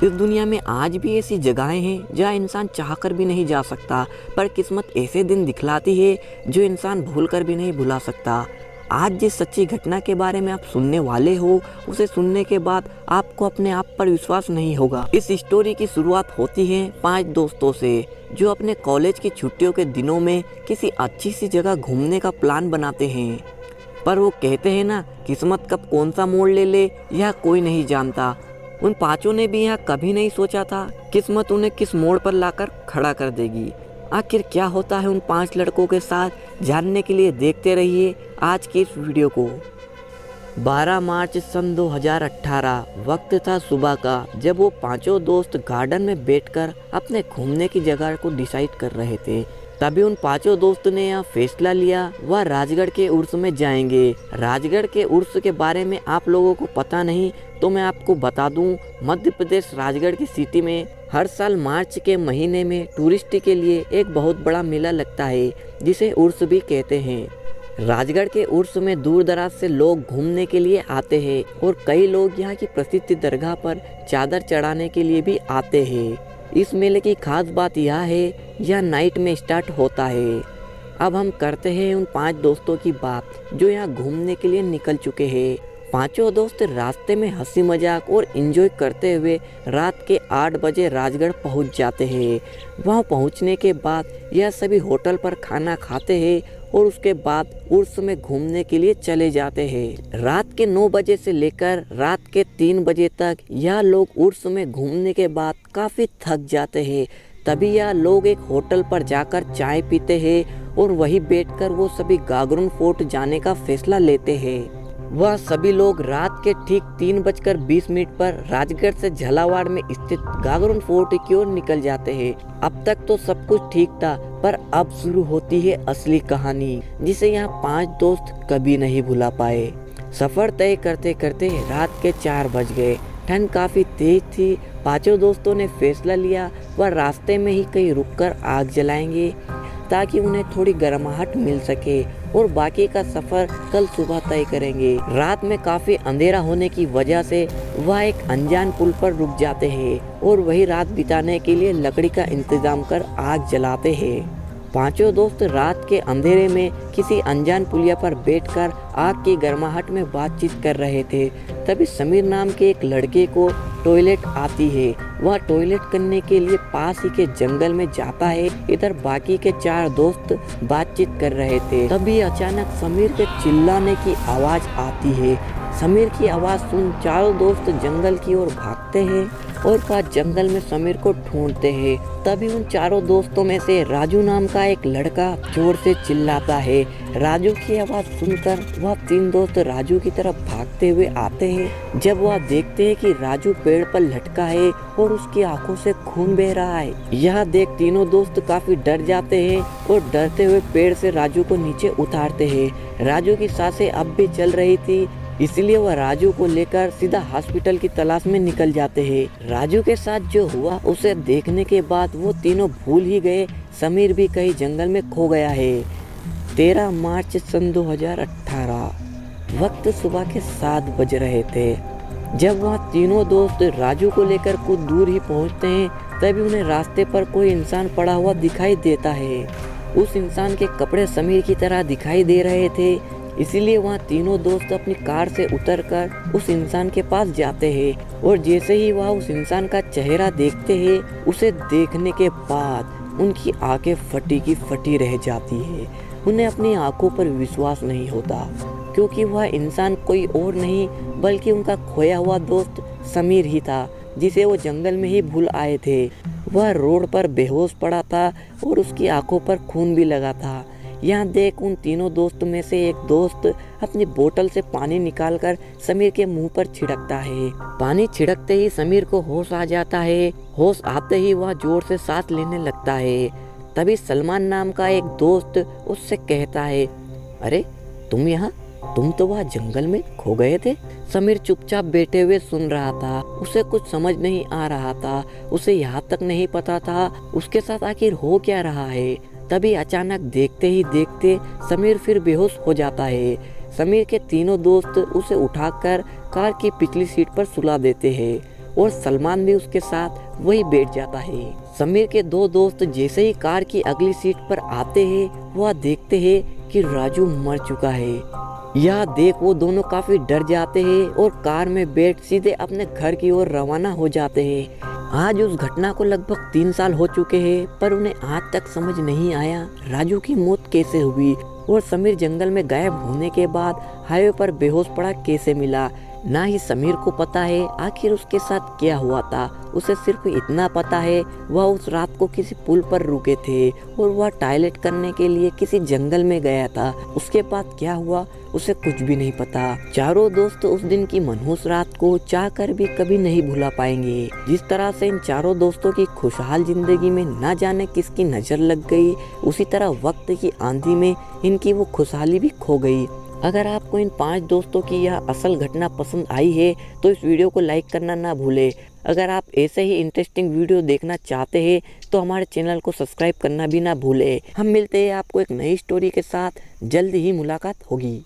इस दुनिया में आज भी ऐसी जगहें हैं जहाँ इंसान चाहकर भी नहीं जा सकता, पर किस्मत ऐसे दिन दिखलाती है जो इंसान भूल कर भी नहीं भुला सकता। आज जिस सच्ची घटना के बारे में आप सुनने वाले हो, उसे सुनने के बाद आपको अपने आप पर विश्वास नहीं होगा। इस स्टोरी की शुरुआत होती है 5 दोस्तों से जो अपने कॉलेज की छुट्टियों के दिनों में किसी अच्छी सी जगह घूमने का प्लान बनाते हैं। पर वो कहते हैं ना, किस्मत कब कौन सा मोड़ ले ले यह कोई नहीं जानता। उन 5 ने भी यहाँ कभी नहीं सोचा था किस्मत उन्हें किस मोड़ पर लाकर खड़ा कर देगी। आखिर क्या होता है उन 5 लड़कों के साथ, जानने के लिए देखते रहिए आज की इस वीडियो को। 12 मार्च सन 2018 वक्त था सुबह का, जब वो 5 दोस्त गार्डन में बैठकर अपने घूमने की जगह को डिसाइड कर रहे थे। तभी उन 5 दोस्त ने यह फैसला लिया वह राजगढ़ के उर्स में जाएंगे। राजगढ़ के उर्स के बारे में आप लोगों को पता नहीं तो मैं आपको बता दूं, मध्य प्रदेश राजगढ़ की सिटी में हर साल मार्च के महीने में टूरिस्ट के लिए एक बहुत बड़ा मेला लगता है जिसे उर्स भी कहते हैं। राजगढ़ के उर्स में दूर दराज से लोग घूमने के लिए आते हैं और कई लोग यहाँ की प्रसिद्ध दरगाह पर चादर चढ़ाने के लिए भी आते हैं। इस मेले की खास बात यह है यह नाइट में स्टार्ट होता है। अब हम करते हैं उन 5 दोस्तों की बात जो यहाँ घूमने के लिए निकल चुके हैं। 5 दोस्त रास्ते में हंसी मजाक और एंजॉय करते हुए रात के 8 बजे राजगढ़ पहुँच जाते हैं। वहाँ पहुँचने के बाद यह सभी होटल पर खाना खाते हैं और उसके बाद उर्स में घूमने के लिए चले जाते हैं। रात के 9 बजे से लेकर रात के 3 बजे तक यह लोग उर्स में घूमने के बाद काफ़ी थक जाते हैं। तभी यह लोग एक होटल पर जाकर चाय पीते हैं और वहीं बैठकर वो सभी गागरुन फोर्ट जाने का फैसला लेते हैं। वह सभी लोग रात के ठीक 3:20 पर राजगढ़ से झालावाड़ में स्थित गागरुन फोर्ट की ओर निकल जाते हैं। अब तक तो सब कुछ ठीक था, पर अब शुरू होती है असली कहानी जिसे यहाँ 5 दोस्त कभी नहीं भुला पाए। सफर तय करते करते रात के 4 बज गए। ठंड काफी तेज थी। 5 दोस्तों ने फैसला लिया वह रास्ते में ही कहीं रुककर आग जलाएंगे ताकि उन्हें थोड़ी गर्माहट मिल सके और बाकी का सफर कल सुबह तय करेंगे। रात में काफी अंधेरा होने की वजह से वह एक अनजान पुल पर रुक जाते हैं और वही रात बिताने के लिए लकड़ी का इंतजाम कर आग जलाते हैं। 5 दोस्त रात के अंधेरे में किसी अनजान पुलिया पर बैठकर आग की गर्माहट में बातचीत कर रहे थे। तभी समीर नाम के एक लड़के को टॉयलेट आती है। वह टॉयलेट करने के लिए पास ही के जंगल में जाता है। इधर बाकी के 4 दोस्त बातचीत कर रहे थे। तभी अचानक समीर के चिल्लाने की आवाज आती है। समीर की आवाज सुन 4 दोस्त जंगल की ओर भागते हैं और पास जंगल में समीर को ढूंढते हैं। तभी उन 4 दोस्तों में से राजू नाम का एक लड़का जोर से चिल्लाता है। राजू की आवाज सुनकर वह 3 दोस्त राजू की तरफ भागते हुए आते हैं। जब वह देखते हैं कि राजू पेड़ पर लटका है और उसकी आंखों से खून बह रहा है, यह देख तीनों दोस्त काफी डर जाते हैं और डरते हुए पेड़ से राजू को नीचे उतारते हैं। राजू की सांसें अब भी चल रही थी, इसलिए वह राजू को लेकर सीधा हॉस्पिटल की तलाश में निकल जाते हैं। राजू के साथ जो हुआ उसे देखने के बाद वो तीनों भूल ही गए समीर भी कहीं जंगल में खो गया है। 13 मार्च सन 2018 वक्त सुबह के 7 बज रहे थे। जब वह तीनों दोस्त राजू को लेकर कुछ दूर ही पहुंचते हैं, तभी उन्हें रास्ते पर कोई इंसान पड़ा हुआ दिखाई देता है। उस इंसान के कपड़े समीर की तरह दिखाई दे रहे थे, इसीलिए वहाँ तीनों दोस्त अपनी कार से उतरकर उस इंसान के पास जाते हैं और जैसे ही वह उस इंसान का चेहरा देखते हैं, उसे देखने के बाद उनकी आंखें फटी की फटी रह जाती है। उन्हें अपनी आंखों पर विश्वास नहीं होता क्योंकि वह इंसान कोई और नहीं बल्कि उनका खोया हुआ दोस्त समीर ही था जिसे वो जंगल में ही भूल आए थे। वह रोड पर बेहोश पड़ा था और उसकी आंखों पर खून भी लगा था। यहाँ देख उन तीनों दोस्तों में से एक दोस्त अपनी बोतल से पानी निकालकर समीर के मुंह पर छिड़कता है। पानी छिड़कते ही समीर को होश आ जाता है। होश आते ही वह जोर से सांस लेने लगता है। तभी सलमान नाम का एक दोस्त उससे कहता है, अरे तुम यहाँ, तुम तो वहाँ जंगल में खो गए थे। समीर चुपचाप बैठे हुए सुन रहा था। उसे कुछ समझ नहीं आ रहा था। उसे यहाँ तक नहीं पता था उसके साथ आखिर हो क्या रहा है। तभी अचानक देखते ही देखते समीर फिर बेहोश हो जाता है। समीर के तीनों दोस्त उसे उठाकर कार की पिछली सीट पर सुला देते हैं। और सलमान भी उसके साथ वही बैठ जाता है। समीर के दो दोस्त जैसे ही कार की अगली सीट पर आते हैं वह देखते हैं कि राजू मर चुका है। यह देख वो दोनों काफी डर जाते हैं और कार में बैठ सीधे अपने घर की ओर रवाना हो जाते हैं। आज उस घटना को लगभग 3 साल हो चुके हैं, पर उन्हें आज तक समझ नहीं आया राजू की मौत कैसे हुई और समीर जंगल में गायब होने के बाद हाईवे पर बेहोश पड़ा कैसे मिला। ना ही समीर को पता है आखिर उसके साथ क्या हुआ था। उसे सिर्फ इतना पता है वह उस रात को किसी पुल पर रुके थे और वह टॉयलेट करने के लिए किसी जंगल में गया था। उसके बाद क्या हुआ उसे कुछ भी नहीं पता। चारों दोस्त उस दिन की मनहूस रात को चाह कर भी कभी नहीं भुला पाएंगे। जिस तरह से इन चारों दोस्तों की खुशहाल जिंदगी में न जाने किसकी नजर लग गई, उसी तरह वक्त की आंधी में इनकी वो खुशहाली भी खो गई। अगर आपको इन 5 दोस्तों की यह असल घटना पसंद आई है तो इस वीडियो को लाइक करना ना भूले। अगर आप ऐसे ही इंटरेस्टिंग वीडियो देखना चाहते हैं तो हमारे चैनल को सब्सक्राइब करना भी ना भूले। हम मिलते हैं आपको एक नई स्टोरी के साथ, जल्द ही मुलाकात होगी।